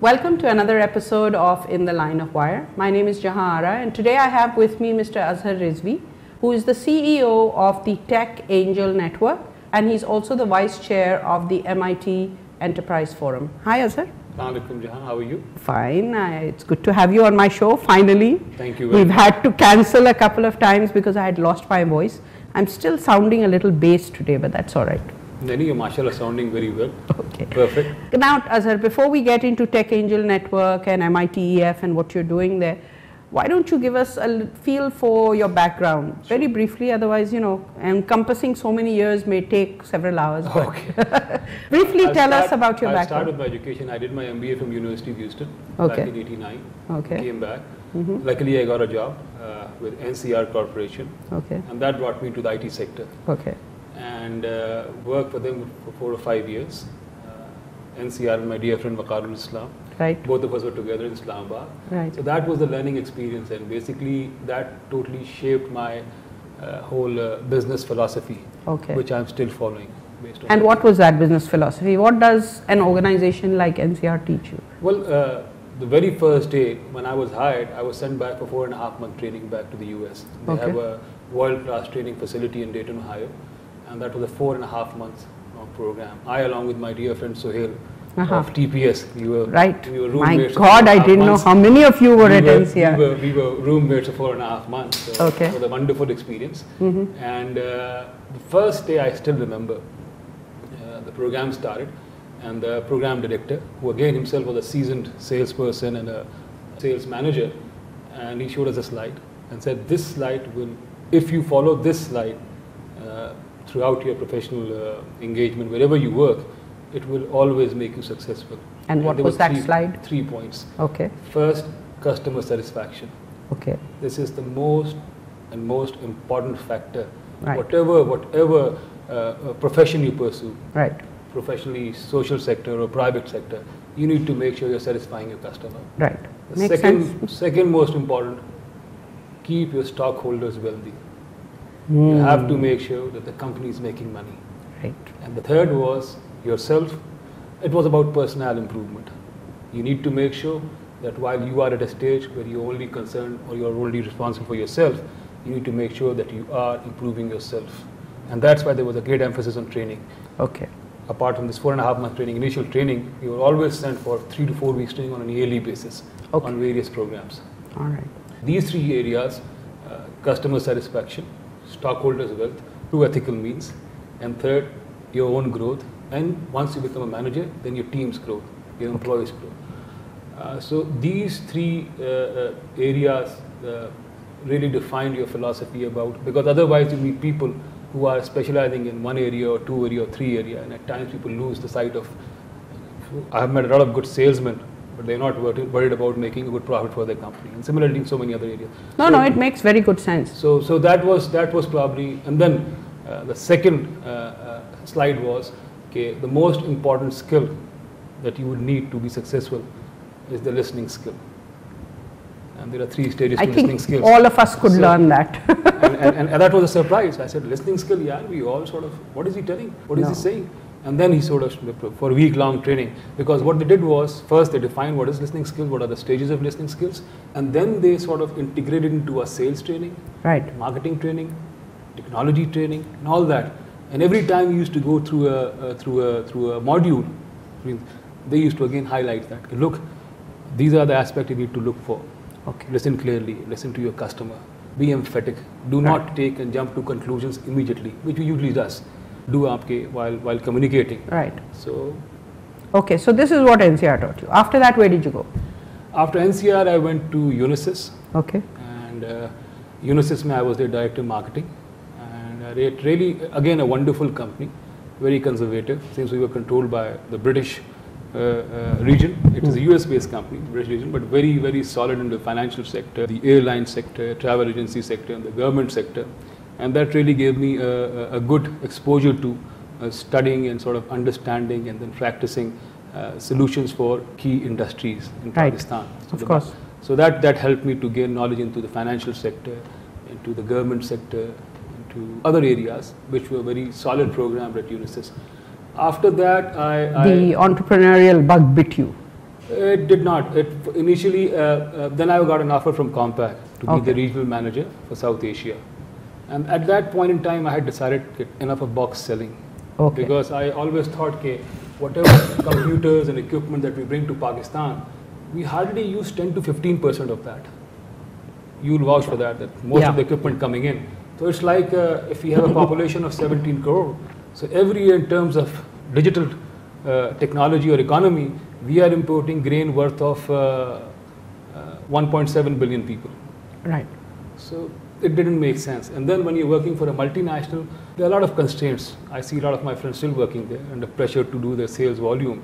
Welcome to another episode of In the Line of Wire. My name is Jahan Ara and today I have with me Mr. Azhar Rizvi, who is the CEO of the Tech Angel Network and he's also the Vice Chair of the MIT Enterprise Forum. Hi Azhar. Assalamualaikum Jahan, how are you? Fine, it's good to have you on my show finally. Thank you. We've had to cancel a couple of times because I had lost my voice. I'm still sounding a little bass today, but that's all right. You're mashallah sounding very well. Okay. Perfect. Now, Azhar, before we get into Tech Angel Network and MIT EF and what you're doing there, why don't you give us a feel for your background? Sure. Very briefly, otherwise, encompassing so many years may take several hours. Okay. Briefly tell us about your background. I'll start with my education. I did my MBA from University of Houston back in '89. Okay. Came back. Luckily, I got a job with NCR Corporation. Okay. And that brought me to the IT sector. Okay. And worked for them for 4 or 5 years. NCR and my dear friend Waqarul Islam. Right. Both of us were together in Islamabad. Right. So that was the learning experience, and basically that totally shaped my whole business philosophy, which I'm still following. Based on and what was that business philosophy? What does an organization like NCR teach you? Well, the very first day when I was hired, I was sent back for 4.5 month training back to the US. They have a world-class training facility in Dayton, Ohio, and that was a 4.5 months program. I, along with my dear friend Sohail of TPS, we were roommates. My God, I didn't know how many of you were at NCR. We were roommates for 4.5 months. So it was a wonderful experience. And the first day I still remember, the program started, and the program director, who again himself was a seasoned salesperson and a sales manager, and he showed us a slide and said, this slide will, if you follow this slide throughout your professional engagement, wherever you work, it will always make you successful. And what was that slide? 3 points. Okay. First, customer satisfaction. Okay. This is the most important factor. Right. Whatever profession you pursue, right, professionally, social sector or private sector, you need to make sure you're satisfying your customer. Right. The second most important, keep your stockholders wealthy. You have to make sure that the company is making money. Right. And the third was yourself. It was about personal improvement. You need to make sure that while you are at a stage where you're only concerned or you're only responsible for yourself, you need to make sure that you are improving yourself. And that's why there was a great emphasis on training. Okay. Apart from this 4.5 month training, initial training, you were always sent for 3 to 4 weeks training on a yearly basis on various programs. All right. These 3 areas, customer satisfaction, stockholders' wealth, 2 ethical means, and third, your own growth. And once you become a manager, then your team's growth, your employees' growth. So these 3 areas really defined your philosophy about, because otherwise you meet people who are specializing in 1 area or 2 area or 3 area, and at times people lose the sight of. I have met a lot of good salesmen, but they're not worried about making a good profit for their company, and similarly in so many other areas. No, it makes very good sense. So that was probably, and then the second slide was, the most important skill that you would need to be successful is the listening skill. And there are 3 stages to listening skills. I think all of us could learn that. and that was a surprise. I said, listening skill, yeah, we all sort of, what is he telling? What is he saying? And then he sort of, for a week-long training, because what they did was, first they defined what is listening skills, what are the stages of listening skills, and then they sort of integrated into a sales training, marketing training, technology training, and all that. And every time we used to go through a module, they used to again highlight that. Look, these are the aspects you need to look for. Okay. Listen clearly, listen to your customer, be emphatic, do not take and jump to conclusions immediately, which we usually does. Do while communicating. Right. So. Okay, so this is what NCR taught you. After that, where did you go? After NCR, I went to Unisys. Okay. And Unisys, I was their director of marketing. And it really, again, a wonderful company, very conservative, since we were controlled by the British region. It is a US-based company, British region, but very, very solid in the financial sector, the airline sector, travel agency sector, and the government sector. And that really gave me a good exposure to studying and sort of understanding and then practicing solutions for key industries in Pakistan. So of course. So that helped me to gain knowledge into the financial sector, into the government sector, into other areas, which were very solid programs at Unisys. After that, the entrepreneurial bug bit you. It did not. It initially, then I got an offer from Compaq to be the regional manager for South Asia. And at that point in time, I had decided enough of box selling. Because I always thought, okay, whatever computers and equipment that we bring to Pakistan, we hardly use 10 to 15% of that. You'll vouch for that most of the equipment coming in. So it's like if we have a population of 17 crore, so every year in terms of digital technology or economy, we are importing grain worth of 1.7 billion people. Right. So it didn't make sense. And then when you're working for a multinational, there are a lot of constraints. I see a lot of my friends still working there under pressure to do their sales volume.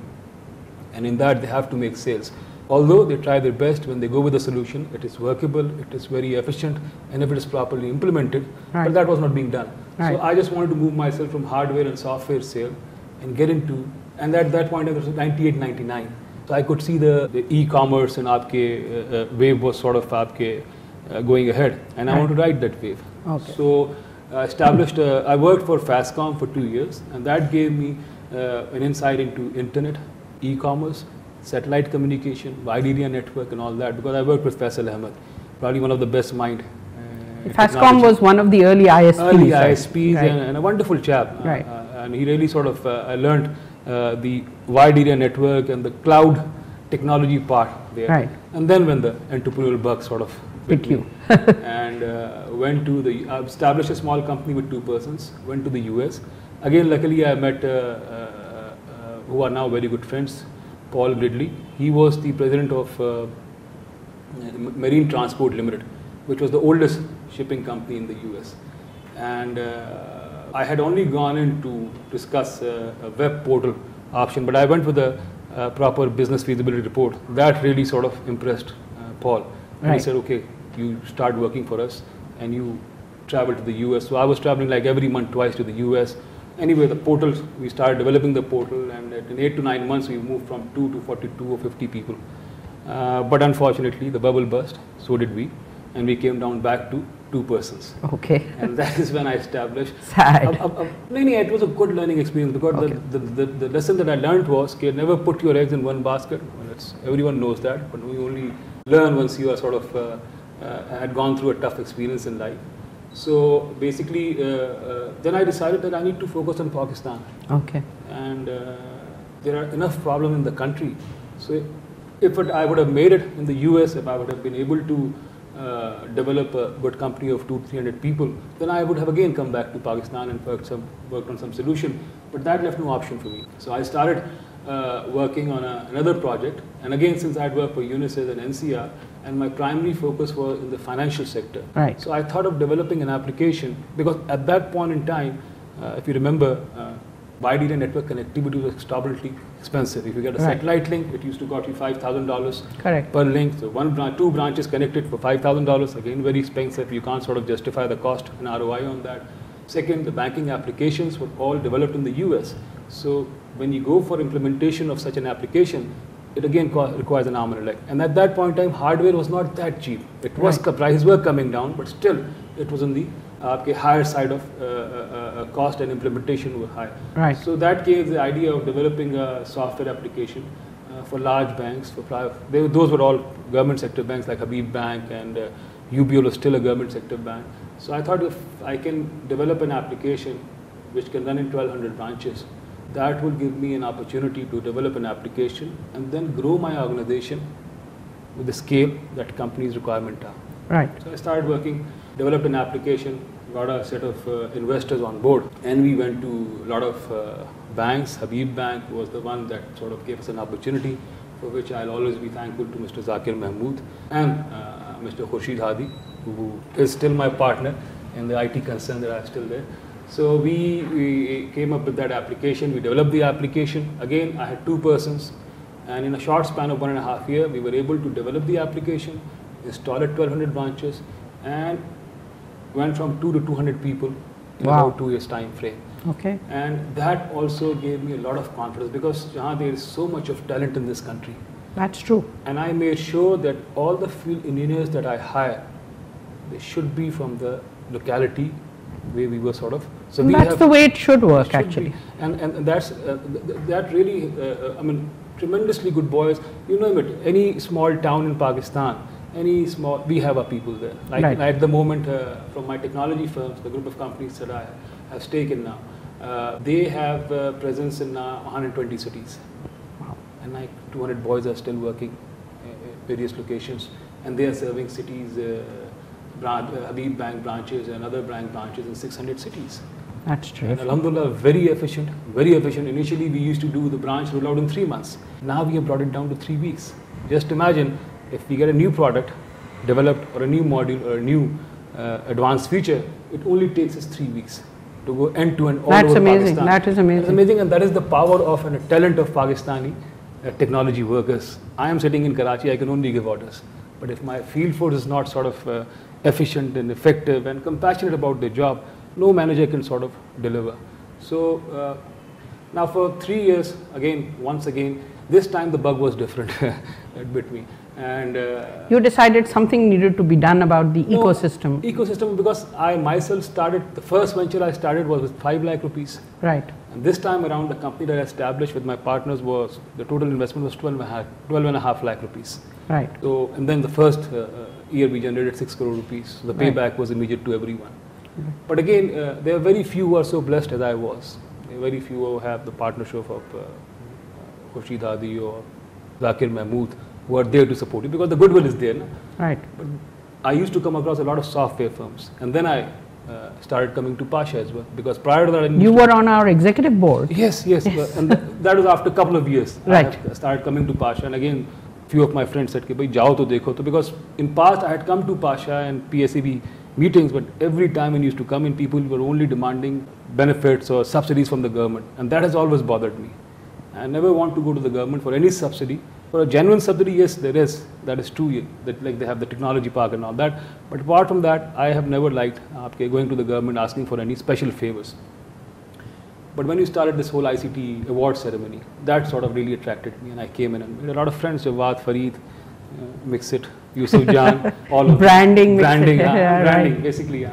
And in that, they have to make sales. Although they try their best, when they go with a solution, it is workable, it is very efficient, and if it is properly implemented, but that was not being done. So I just wanted to move myself from hardware and software sale and get into, and at that point it was 98, 99. So I could see the e-commerce and wave was sort of going ahead, and I want to ride that wave. So I I worked for Fastcom for 2 years, and that gave me an insight into internet, e-commerce, satellite communication, wide area network and all that, because I worked with Faisal Ahmed, probably one of the best mind. Fastcom was one of the early ISPs. Early ISPs and a wonderful chap. And he really sort of, I learned the wide area network and the cloud technology part there. And then when the entrepreneurial bug sort of picked you. And went to established a small company with 2 persons, went to the US. Again, luckily I met who are now very good friends, Paul Gridley. He was the president of Marine Transport Limited, which was the oldest shipping company in the US. And I had only gone in to discuss a web portal option, but I went with a proper business feasibility report. That really sort of impressed Paul. And he said, okay, you start working for us and you travel to the US. So I was traveling like every month, twice to the US. Anyway, the portal, we started developing the portal, and in 8 to 9 months, we moved from 2 to 42 or 50 people. But unfortunately, the bubble burst, so did we, and we came down back to 2 persons. And that is when I established. It was a good learning experience, because the lesson that I learned was, okay, never put your eggs in one basket. Well, everyone knows that, but we only learn once you are sort of had gone through a tough experience in life. So basically, then I decided that I need to focus on Pakistan. And there are enough problems in the country. So if I would have made it in the US, if I would have been able to develop a good company of 200-300 people, then I would have again come back to Pakistan and worked on some solution. But that left no option for me. So I started working on another project. And again, since I had worked for Unisys and NCR, and my primary focus was in the financial sector. So I thought of developing an application, because at that point in time, if you remember, wide area network connectivity was exorbitantly expensive. If you get a satellite link, it used to cost you $5,000 per link. So 2 branches connected for $5,000, again very expensive. You can't sort of justify the cost and ROI on that. Second, the banking applications were all developed in the US. So when you go for implementation of such an application, it again requires an arm and a leg. And at that point in time, hardware was not that cheap. It was, prices were coming down, but still it was on the higher side of cost, and implementation were high. So that gave the idea of developing a software application for large banks. Those were all government sector banks like Habib Bank, and UBL was still a government sector bank. So I thought, if I can develop an application which can run in 1,200 branches, that will give me an opportunity to develop an application and then grow my organization with the scale that company's requirement are. So I started working, developed an application, got a set of investors on board, and we went to a lot of banks. Habib Bank was the one that sort of gave us an opportunity, for which I'll always be thankful to Mr. Zakir Mahmood and Mr. Khurshid Hadi, who is still my partner in the IT concern that are still there. So we came up with that application. We developed the application. Again, I had 2 persons, and in a short span of 1.5 years, we were able to develop the application, install it 1,200 branches, and went from 2 to 200 people in about 2 years time frame. And that also gave me a lot of confidence, because there is so much of talent in this country. That's true. And I made sure that all the field engineers that I hire, they should be from the locality where we were sort of. So that's the way it should work, actually. And that's that really, tremendously good boys. You name it, any small town in Pakistan, we have our people there. Like Right. at the moment, from my technology firms, the group of companies that I have stake in now, they have presence in 120 cities. Wow. And like 200 boys are still working at various locations, and they are serving cities, Habib Bank branches and other bank branches in 600 cities. That's And terrific. Alhamdulillah, very efficient, very efficient. Initially, we used to do the branch rollout in 3 months. Now we have brought it down to 3 weeks. Just imagine if we get a new product developed or a new module or a new advanced feature, it only takes us 3 weeks to go end to end all That's over amazing. Pakistan. That is amazing. That's amazing, and that is the power of and the talent of Pakistani technology workers. I am sitting in Karachi, I can only give orders. But if my field force is not sort of efficient and effective and compassionate about their job, no manager can sort of deliver. So now for 3 years, once again, this time the bug was different, admit me. And You decided something needed to be done about the ecosystem. Ecosystem, because I myself started, the first venture I started was with 5 lakh rupees. Right. And this time around, the company that I established with my partners was, the total investment was 12.5 lakh rupees. Right. So, and then the first year we generated 6 crore rupees. So the Right. payback was immediate to everyone. But again, there are very few who are so blessed as I was. There are very few who have the partnership of Khurshid Hadi or Zakir Mahmood, who are there to support you, because the goodwill is there. No? Right. But I used to come across a lot of software firms, and then I started coming to Pasha as well, because prior to that I used You to- were on our executive board. Yes, and that was after a couple of years. Right. I started coming to Pasha, and again, few of my friends said, "Bhai, jao to dekho." To, because in past I had come to Pasha and PSAB meetings, but every time when I used to come in, people were only demanding benefits or subsidies from the government, and that has always bothered me. I never want to go to the government for any subsidy. For a genuine subsidy, yes, there is. That is true. That like they have the technology park and all that. But apart from that, I have never liked going to the government asking for any special favors. But when you started this whole ICT award ceremony, that sort of really attracted me, and I came in and made a lot of friends. Jawad, Fareed, Mixit, Yusuf Jan, all of them. Branding, Mixit, branding, yeah, branding, right. basically.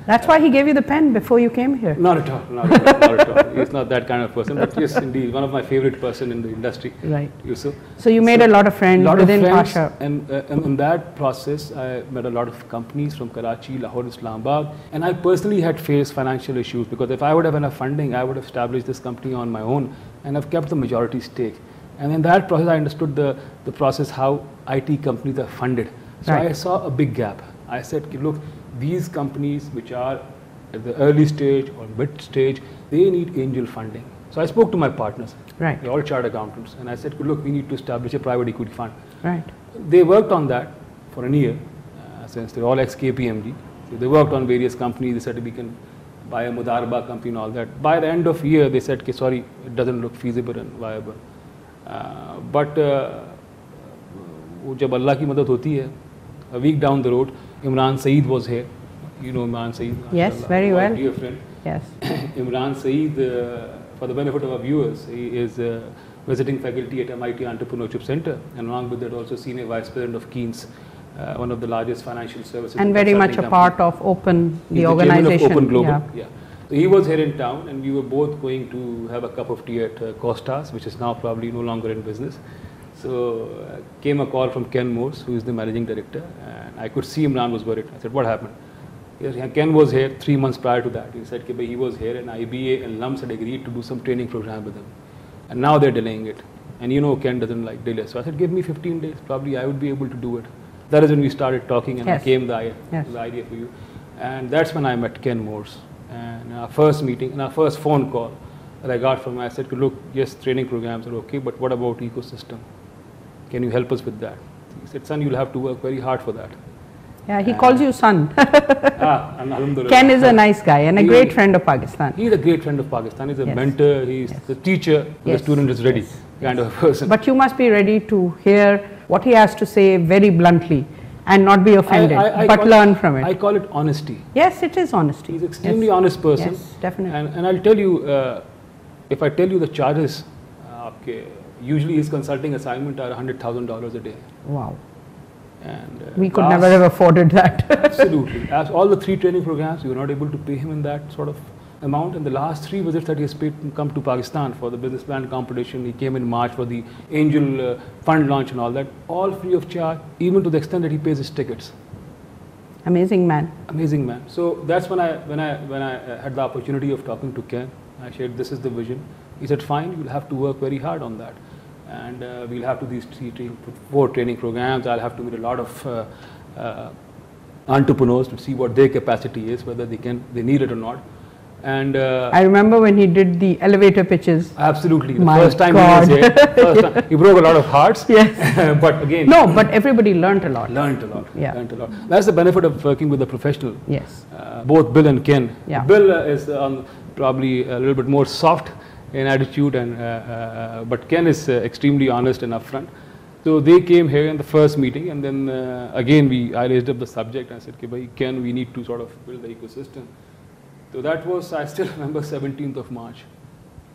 That's why he gave you the pen before you came here. Not at all, not at all. He's not that kind of person, but yes, indeed, one of my favorite person in the industry, Right. Yusuf. So you made a lot of friends within Pasha. And in that process, I met a lot of companies from Karachi, Lahore, Islamabad, and I personally had faced financial issues, because if I would have enough funding, I would have established this company on my own, and I've kept the majority stake. And in that process, I understood the process, how IT companies are funded. So Right. I saw a big gap. I said, look, these companies which are at the early stage or mid stage, they need angel funding. So I spoke to my partners. Right. They're all chartered accountants. And I said, look, we need to establish a private equity fund. Right. They worked on that for a year, since they're all ex-KPMG. So they worked on various companies. They said we can buy a Mudarba company and all that. By the end of year, they said, sorry, it doesn't look feasible and viable. But जब अल्लाह की मदद होती है, a week down the road, Imran Saeed was here. You know Imran Saeed? Yes, mashallah, very my well. Dear friend. Yes. Imran Saeed, for the benefit of our viewers, he is visiting faculty at MIT Entrepreneurship Center, and along with that also senior vice president of Keynes, one of the largest financial services. And very much a part of Open, He's the organization. Chairman of Open Global. Yeah. So he was here in town, and we were both going to have a cup of tea at Costas, which is now probably no longer in business. So came a call from Ken Morse, who is the managing director, and I could see Imran was worried. I said, what happened? Yes, Ken was here 3 months prior to that. He said he was here, and IBA and LUMS had agreed to do some training program with him. And now they're delaying it. And you know Ken doesn't like delay. So I said, give me 15 days. Probably I would be able to do it. That is when we started talking, and Yes. I came the Yes. idea for you. And that's when I met Ken Morse. And our first meeting, and our first phone call that I got from him, I said, look, yes, training programs are okay, but what about ecosystem? Can you help us with that? He said, son, you'll have to work very hard for that. Yeah, he calls you son. And alhamdulillah. Ken is a nice guy and a He- great friend of Pakistan. He's a great friend of Pakistan. He's a Yes. mentor. He's Yes. the teacher. when Yes. The student is ready, Yes. kind of a person. But you must be ready to hear what he has to say very bluntly and not be offended, but call learn from it. I call it honesty. Yes, it is honesty. He's an extremely Yes. honest person. Yes, definitely. And I'll tell you, if I tell you the charges, usually his consulting assignment are $100,000 a day. Wow. And We could never have afforded that. Absolutely. As all the 3 training programs, we were not able to pay him in that sort of amount. And the last 3 visits that he has paid come to Pakistan for the business plan competition. He came in March for the angel fund launch and all that, all free of charge, even to the extent that he pays his tickets. Amazing man. Amazing man. So that's when I had the opportunity of talking to Ken. I said, this is the vision. He said, fine, you'll have to work very hard on that. And we'll have to do these 4 training programs. I'll have to meet a lot of entrepreneurs to see what their capacity is, whether they need it or not. And I remember when he did the elevator pitches. Absolutely. The My first time God. he was here, he broke a lot of hearts. Yes. But again. No, but everybody learnt a lot. Learned a lot. Yeah. Learned a lot. That's the benefit of working with a professional. Yes. Both Bill and Ken. Yeah. Bill is probably a little bit more soft in attitude, but Ken is extremely honest and upfront. So they came here in the first meeting, and then again I raised up the subject. I said, "Okay, Ken, we need to sort of build the ecosystem." So that was, I still remember, 17th of March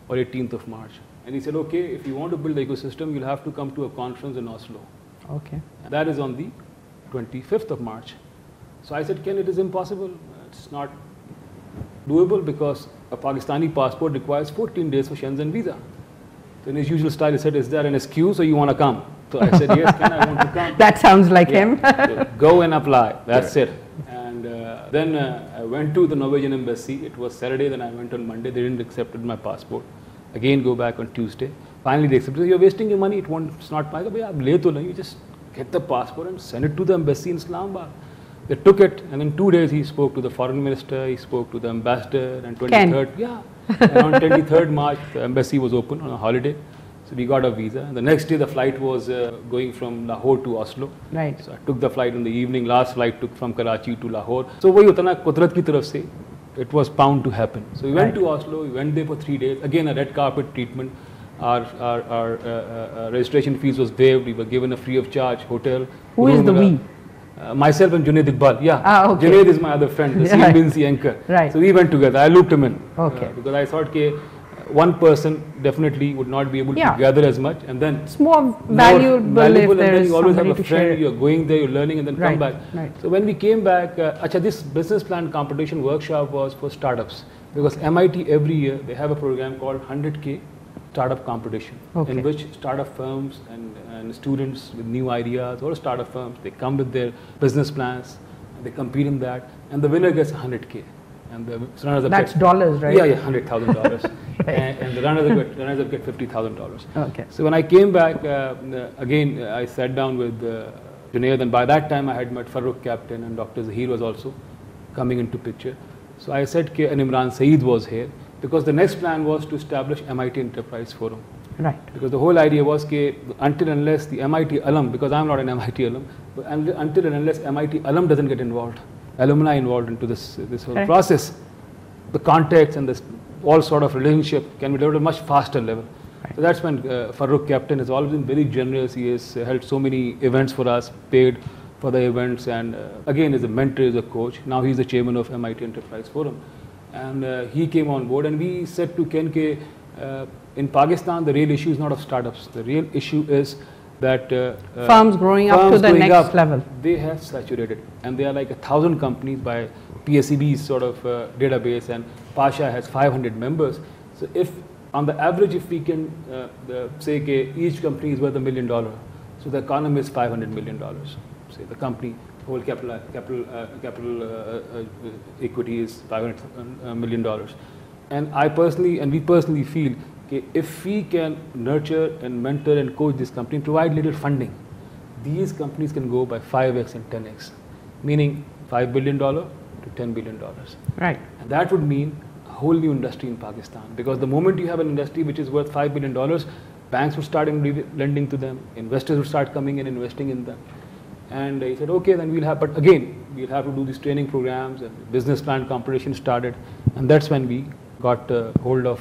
or 18th of March. And he said, okay, if you want to build the ecosystem, you'll have to come to a conference in Oslo. Okay. And that is on the 25th of March. So I said, Ken, it is impossible. It's not doable because a Pakistani passport requires 14 days for Shenzhen visa. So in his usual style, he said, is there an excuse or you want to come? So I said, yes, Ken, I want to come. That sounds like him. So go and apply. That's it. And then I went to the Norwegian embassy. It was Saturday, then I went on Monday. They didn't accept my passport. Again, go back on Tuesday. Finally, they accepted. You're wasting your money. It's not my. You just get the passport and send it to the embassy in Islamabad. They took it, and in 2 days, he spoke to the foreign minister. He spoke to the ambassador. And 23rd, and on 23rd March, the embassy was open on a holiday. So we got a visa. And the next day, the flight was going from Lahore to Oslo. Right. So I took the flight in the evening. Last flight took from Karachi to Lahore. So wahi utna Qudrat ki taraf se, it was bound to happen. So we went to Oslo. We went there for 3 days. Again, a red carpet treatment. Our registration fees was waived. We were given a free of charge hotel. Who is the we? Myself and Junaid Iqbal. Yeah. Okay. Junaid is my other friend, the CNBC anchor. Right. So we went together. I looped him in. Okay. Because I thought one person definitely would not be able to gather as much, and then it's more valuable if and there then is you always have somebody a to share friend, it. you're going there, you're learning, and then come back. Right. So when we came back, this business plan competition workshop was for startups, because MIT every year they have a program called 100K startup competition, in which startup firms and students with new ideas or startup firms, they come with their business plans, they compete in that, and the winner gets 100K. And the runners-up That's dollars, right? Yeah, $100,000. And the runners-up get $50,000. Okay. So when I came back, again, I sat down with Junaid, and by that time I had met Farooq Captain, and Dr. Zahir was also coming into picture. So I said, and Imran Saeed was here, because the next plan was to establish MIT Enterprise Forum. Right. Because the whole idea was until unless the MIT alum, because I'm not an MIT alum, but until and unless MIT alum doesn't get involved, alumni involved into this whole process, the context and all sort of relationship can be developed at a much faster level. Right. So that's when Farooq Captain has always been very generous. He has held so many events for us, paid for the events, and again is a mentor, is a coach. Now he's the chairman of MIT Enterprise Forum. And he came on board, and we said to Ken, in Pakistan, the real issue is not of startups. The real issue is that firms growing up to the next level. They have saturated, and they are like 1,000 companies by PSEB's sort of database, and Pasha has 500 members. So if on the average, if we can say each company is worth $1 million, so the economy is $500 million. Say the company whole capital equity is $500 million. And we personally feel if we can nurture and mentor and coach this company, provide little funding, these companies can go by 5x and 10x, meaning $5 billion to $10 billion. Right. And that would mean a whole new industry in Pakistan, because the moment you have an industry which is worth $5 billion, banks would start lending to them, investors would start coming in, investing in them. And he said, okay, then we'll have, but again, we'll have to do these training programs, and business plan competition started. And that's when we got hold of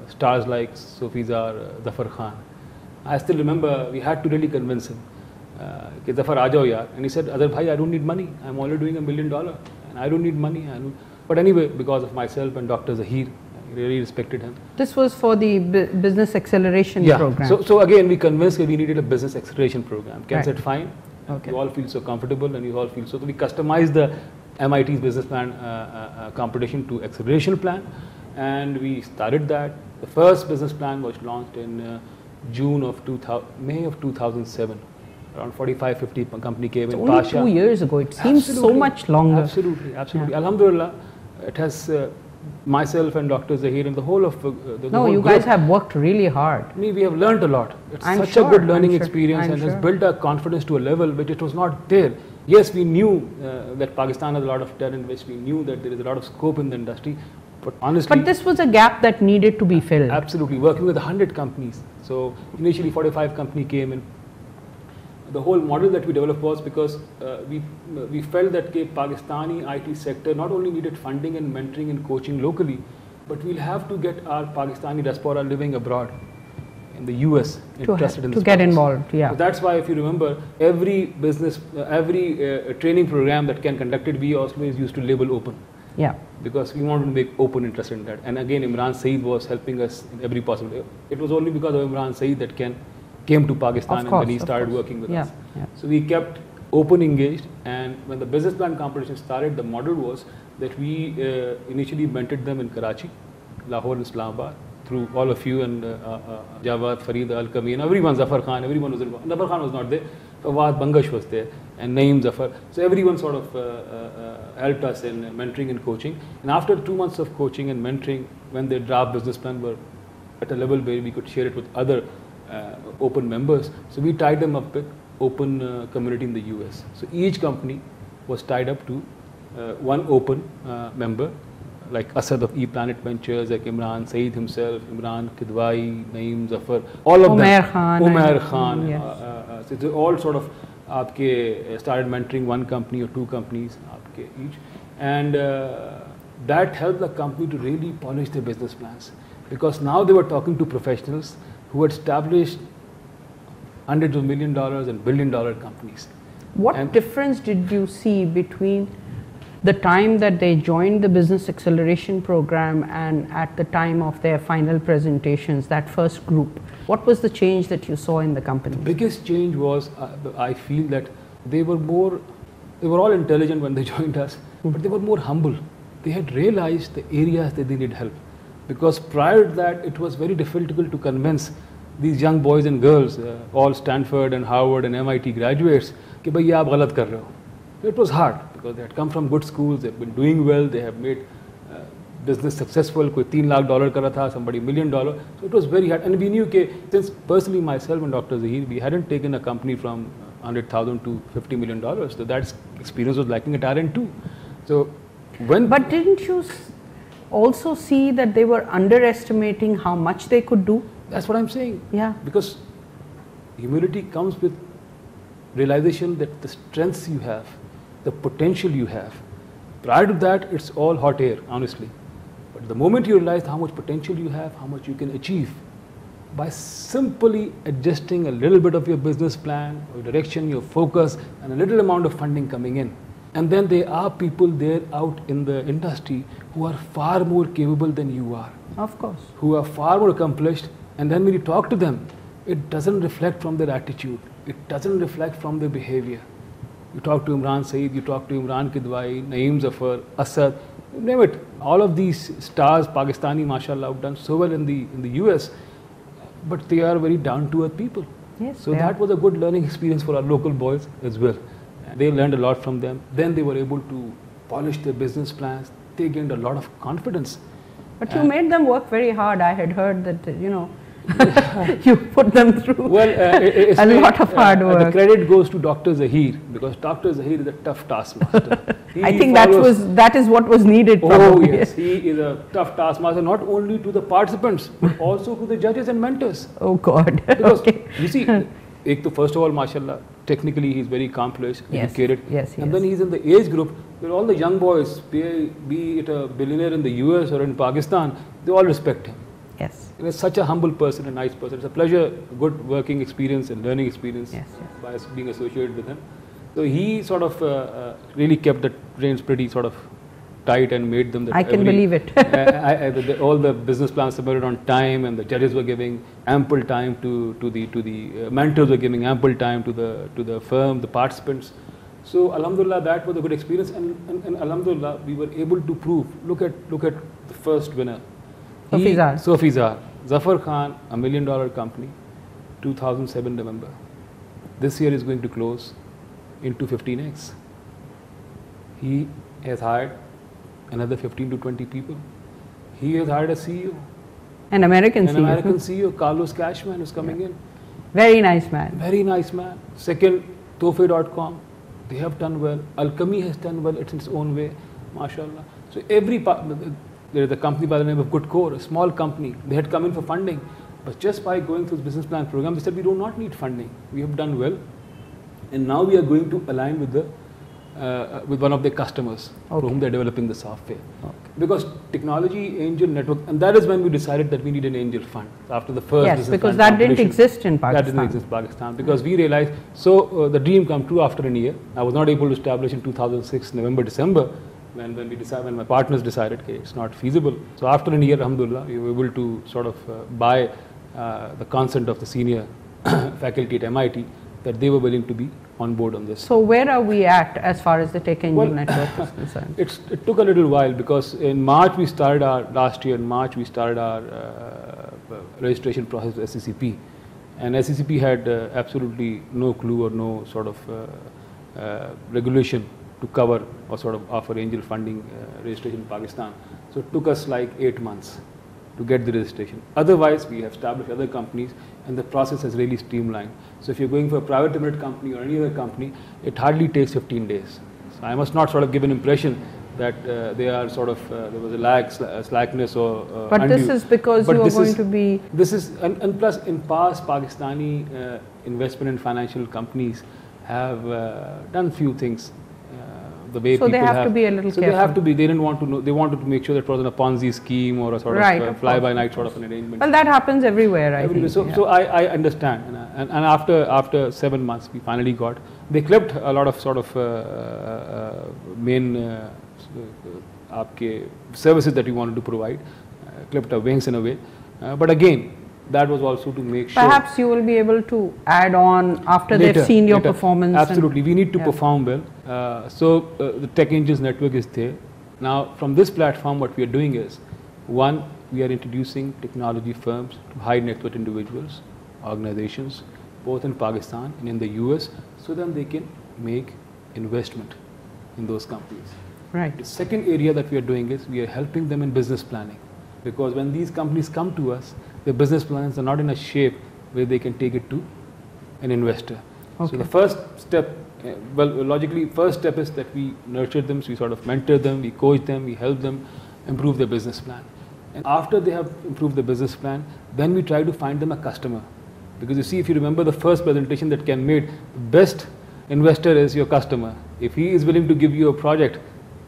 stars like Sofizar, Zafar Khan. I still remember we had to really convince him, Zafar, aa jao yaar. And he said, Azhar bhai, I don't need money. I'm already doing $1 million, and I don't need money. But anyway, because of myself and Dr. Zahir, I really respected him. This was for the business acceleration program. So again, we convinced that we needed a business acceleration program. Ken said, fine. Okay. You all feel so comfortable, and you all feel so. So we customized the MIT's business plan competition to acceleration plan, and we started that. The first business plan was launched in May of 2007. Around 45, 50 company came in. Only 2 years ago. It seems so much longer. Absolutely. Alhamdulillah, it has myself and Dr. Zahir and the whole of the No, whole you group. guys have worked really hard. We have learned a lot. It's I'm such sure, a good learning I'm sure, experience I'm and has sure. built our confidence to a level which it was not there. Yes, we knew that Pakistan has a lot of talent, which we knew that there is a lot of scope in the industry, but honestly, But this was a gap that needed to be filled. absolutely working with 100 companies. So initially 45 company came in. The whole model that we developed was because we felt that the Pakistani IT sector not only needed funding and mentoring and coaching locally, but we'll have to get our Pakistani diaspora living abroad in the US interested in to this get process. involved. Yeah. So that's why, if you remember, every business, every training program that can conducted, we always used to label open, Yeah. because we wanted to make open interest in that. And again, Imran Saeed was helping us in every possible way. It was only because of Imran Saeed that came to Pakistan, Of course, and then he of started course. working with Yeah, us. yeah. So we kept open engaged, and when the business plan competition started, the model was that we initially mentored them in Karachi, Lahore, and Islamabad, through all of you and Jawad, Fareed, Al-Kami, and everyone, Zafar Khan, everyone was involved. Zafar Khan was not there, Fawad Bangash was there, and Naeem Zafar. So everyone sort of helped us in mentoring and coaching. And after 2 months of coaching and mentoring, when the draft business plan were at a level where we could share it with other open members, so we tied them up with open community in the US. So each company was tied up to one open member, like Asad of ePlanet Ventures, like Imran Saeed himself, Imran Kidwai, Naeem Zafar, all of Umair them. Khan. Umair Khan. Yes. So they all sort of started mentoring one company or two companies each, and that helped the company to really polish their business plans, because now they were talking to professionals who had established hundreds of $1 million and $1 billion companies. What And- difference did you see between the time that they joined the business acceleration program and at the time of their final presentations, that first group? What was the change that you saw in the company? Biggest change was, I feel that they were all intelligent when they joined us, but they were more humble. They had realized the areas that they need help, because prior to that, it was very difficult to convince these young boys and girls, all Stanford and Harvard and MIT graduates, कि भैया आप गलत कर रहे हो. It was hard because they had come from good schools, they've been doing well, they have made business successful. कोई $3 lakh कर रहा था, somebody $1 million. So it was very hard, and we knew that since personally myself and Dr. Zahir, we hadn't taken a company from 100,000 to $50 million. So that experience was lacking at our end too. So when But didn't you also see that they were underestimating how much they could do? that's what I'm saying. Yeah. Because humility comes with realization that the strengths you have, the potential you have. Prior to that, it's all hot air, honestly. But the moment you realize how much potential you have, how much you can achieve, by simply adjusting a little bit of your business plan, your direction, your focus, and a little amount of funding coming in. And then there are people there out in the industry who are far more capable than you are, Of course. who are far more accomplished, and then when you talk to them, it doesn't reflect from their attitude, it doesn't reflect from their behavior. You talk to Imran Saeed, you talk to Imran Kidwai, Naeem Zafar, Asad, you name it. All of these stars, Pakistani, mashallah, have done so well in the US, but they are very down-to-earth people. Yes. So they that are. was a good learning experience for our local boys as well. And they learned a lot from them. Then they were able to polish their business plans. They gained a lot of confidence. But you made them work very hard. I had heard that, you put them through Well, a lot of hard The work. credit goes to Dr. Zahir, because Dr. Zahir is a tough taskmaster. He I think follows- that is what was needed. Oh Probably. yes, he is a tough taskmaster, not only to the participants, but also to the judges and mentors. Oh God. Because Okay. you see, first of all, mashallah, technically he's very accomplished, Yes, educated. yes, he and then is. he's in the age group where all the young boys, be it a billionaire in the US or in Pakistan, they all respect him. Yes. He is such a humble person, a nice person. It's a pleasure, a good working experience and learning experience Yes, by being associated with him. So he sort of really kept the reins pretty sort of tight and made them that I can believe it. all the business plans submitted on time, and the judges were giving ample time to the mentors were giving ample time to the firm, the participants. So alhamdulillah, that was a good experience, and alhamdulillah, we were able to prove. Look at the first winner, Sofizar. Zafar Khan, $1 million company, 2007 November. This year is going to close into 15x. He has hired another 15 to 20 people. He has hired a CEO. An American CEO. An American CEO, Carlos Cashman, is coming in. Very nice man. Very nice man. Second, Tofe.com. They have done well. Alchemy has done well. It's in its own way. MashaAllah. So every part, there is a company by the name of GoodCore, a small company. They had come in for funding. But just by going through the business plan program, they said we do not need funding. We have done well. And now we are going to align with the with one of their customers for whom they are developing the software. Because Technology Angel Network, and that is when we decided that we need an angel fund after the first yes, because that didn't exist in Pakistan. That didn't exist in Pakistan because we realized, the dream come true after a year. I was not able to establish in 2006, November, December, when my partners decided, okay, it's not feasible. So after a year, alhamdulillah, we were able to sort of buy the consent of the senior faculty at MIT that they were willing to be on board on this. So where are we at as far as the Tech Angel Network is concerned? It took a little while because in March we started last year in March we started our registration process with SCCP, and SCCP had absolutely no clue or no sort of regulation to cover or sort of offer angel funding registration in Pakistan. So it took us like 8 months to get the registration. Otherwise, we have established other companies and the process has really streamlined. So if you're going for a private limited company or any other company, it hardly takes 15 days. So I must not sort of give an impression that they are sort of, there was a slackness or But undue. This is because you are going to be... This is, and plus in past Pakistani investment and financial companies have done few things. The way so they have to be a little careful. They have to be. They didn't want to know. They wanted to make sure that it wasn't a Ponzi scheme or a sort of fly-by-night sort of an arrangement. Well, that happens everywhere, I think. So I understand. And after 7 months, we finally got. They clipped a lot of sort of main services that we wanted to provide. Clipped our wings in a way. But again, that was also to make sure. Perhaps you will be able to add on after they've seen your performance. Absolutely, we need to perform well. The Tech Angels Network is there. Now, from this platform, what we are doing is, one, we are introducing technology firms to high net worth individuals, organizations, both in Pakistan and in the US, so that they can make investment in those companies. Right. The second area that we are doing is we are helping them in business planning, because when these companies come to us, their business plans are not in a shape where they can take it to an investor. So the first step, logically, first step is that we nurture them, so we sort of mentor them, we coach them, we help them improve their business plan. And after they have improved the business plan, then we try to find them a customer. Because you see, if you remember the first presentation that Ken made, the best investor is your customer. If he is willing to give you a project,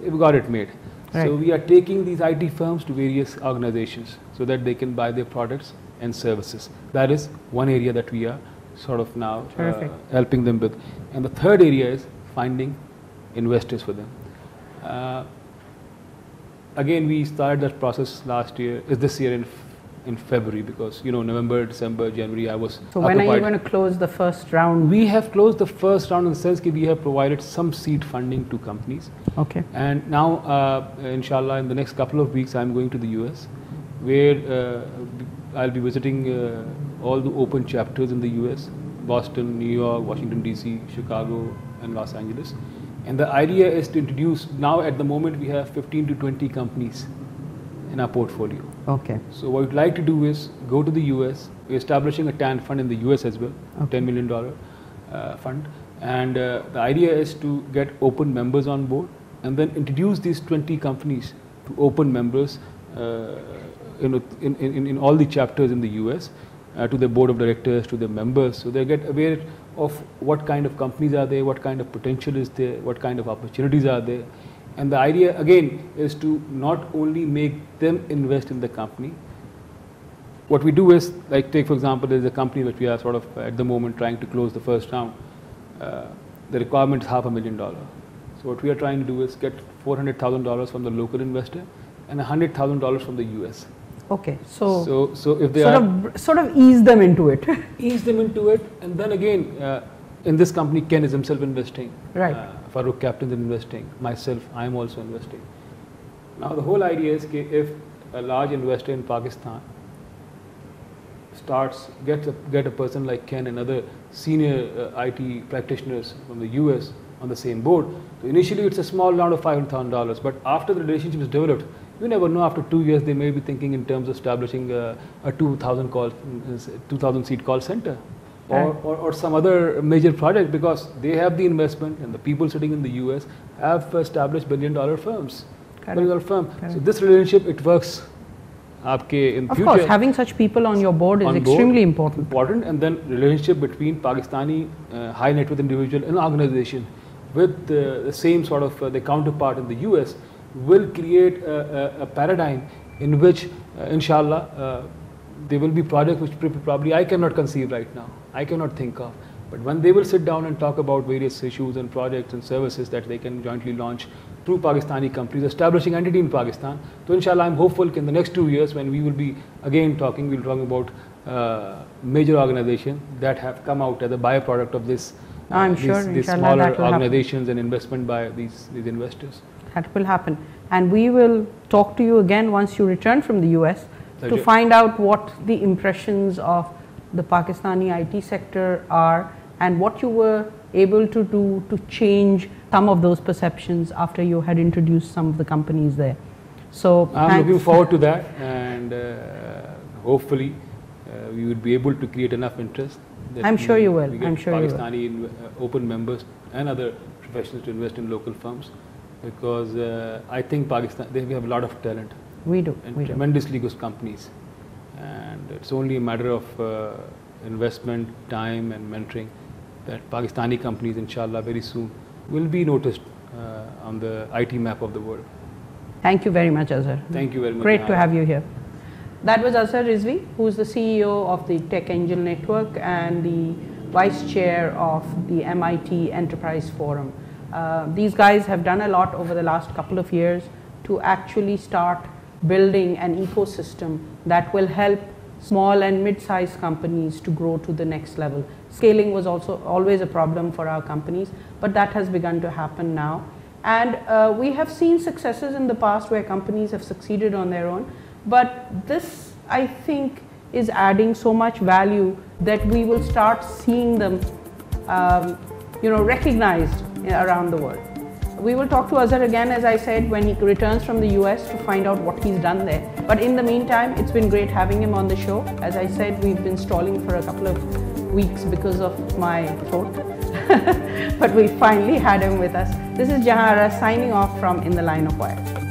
you've got it made. Right. So we are taking these IT firms to various organizations so that they can buy their products and services. That is one area that we are sort of now helping them with. And the third area is finding investors for them. Again, we started that process this year in February, because November, December, January I was So when are you going to close the first round? We have closed the first round in the sense that we have provided some seed funding to companies. Okay. And now, inshallah, in the next couple of weeks, I'm going to the US, where I'll be visiting all the open chapters in the US, Boston, New York, Washington DC, Chicago, and Los Angeles. And the idea is to introduce, now at the moment we have 15 to 20 companies in our portfolio. Okay. So what we'd like to do is go to the US. We're establishing a TAN fund in the US as well, $10 million fund. And the idea is to get open members on board and then introduce these 20 companies to open members in all the chapters in the US, to the board of directors, to the members, so they get aware of what kind of companies are there, what kind of potential is there, what kind of opportunities are there. And the idea again is to not only make them invest in the company. What we do is, like take for example, there's a company that we are sort of at the moment trying to close the first round. The requirement is $500,000. So what we are trying to do is get $400,000 from the local investor and $100,000 from the US. Okay, so if they sort of ease them into it. Ease them into it, and then again, in this company, Ken is himself investing. Right. Farooq Captain is investing. Myself, I am also investing. Now the whole idea is if a large investor in Pakistan get a person like Ken and other senior IT practitioners from the US on the same board. So initially it's a small round of $500,000, but after the relationship is developed, you never know, after 2 years they may be thinking in terms of establishing a 2,000 seat call center or some other major project, because they have the investment and the people sitting in the US have established billion-dollar firms. Billion-dollar firm. So this relationship, it works. In future, of course, having such people on your board is extremely important. And then relationship between Pakistani high net worth individual and organization with the same sort of the counterpart in the US will create a paradigm in which, inshallah, there will be projects which probably I cannot conceive right now. I cannot think of. But when they will sit down and talk about various issues and projects and services that they can jointly launch through Pakistani companies establishing entity in Pakistan, so inshallah I'm hopeful in the next 2 years when we will be again talking, we'll talk about major organizations that have come out as a byproduct of this. I'm sure these smaller organizations and investment by these investors. That will happen, and we will talk to you again once you return from the US to find out what the impressions of the Pakistani IT sector are and what you were able to do to change some of those perceptions after you had introduced some of the companies there. So I'm looking forward to that, and hopefully we would be able to create enough interest. I'm sure you will. I'm sure Pakistani open members and other professionals to invest in local firms, because I think Pakistan, we have a lot of talent. We do. And tremendously good companies, and it's only a matter of investment, time and mentoring that Pakistani companies, inshallah, very soon will be noticed on the IT map of the world. Thank you very much, Azhar. Thank you very much. Great to have you here. That was Azhar Rizvi, who is the CEO of the Tech Angel Network and the Vice Chair of the MIT Enterprise Forum. These guys have done a lot over the last couple of years to actually start building an ecosystem that will help small and mid-sized companies to grow to the next level. Scaling was also always a problem for our companies, but that has begun to happen now. And we have seen successes in the past where companies have succeeded on their own, but this, I think, is adding so much value that we will start seeing them recognized around the world. We will talk to Azhar again, as I said, when he returns from the US to find out what he's done there. But in the meantime, it's been great having him on the show. As I said, we've been stalling for a couple of weeks because of my throat. But we finally had him with us. This is Jahan Ara signing off from In the Line of Wire.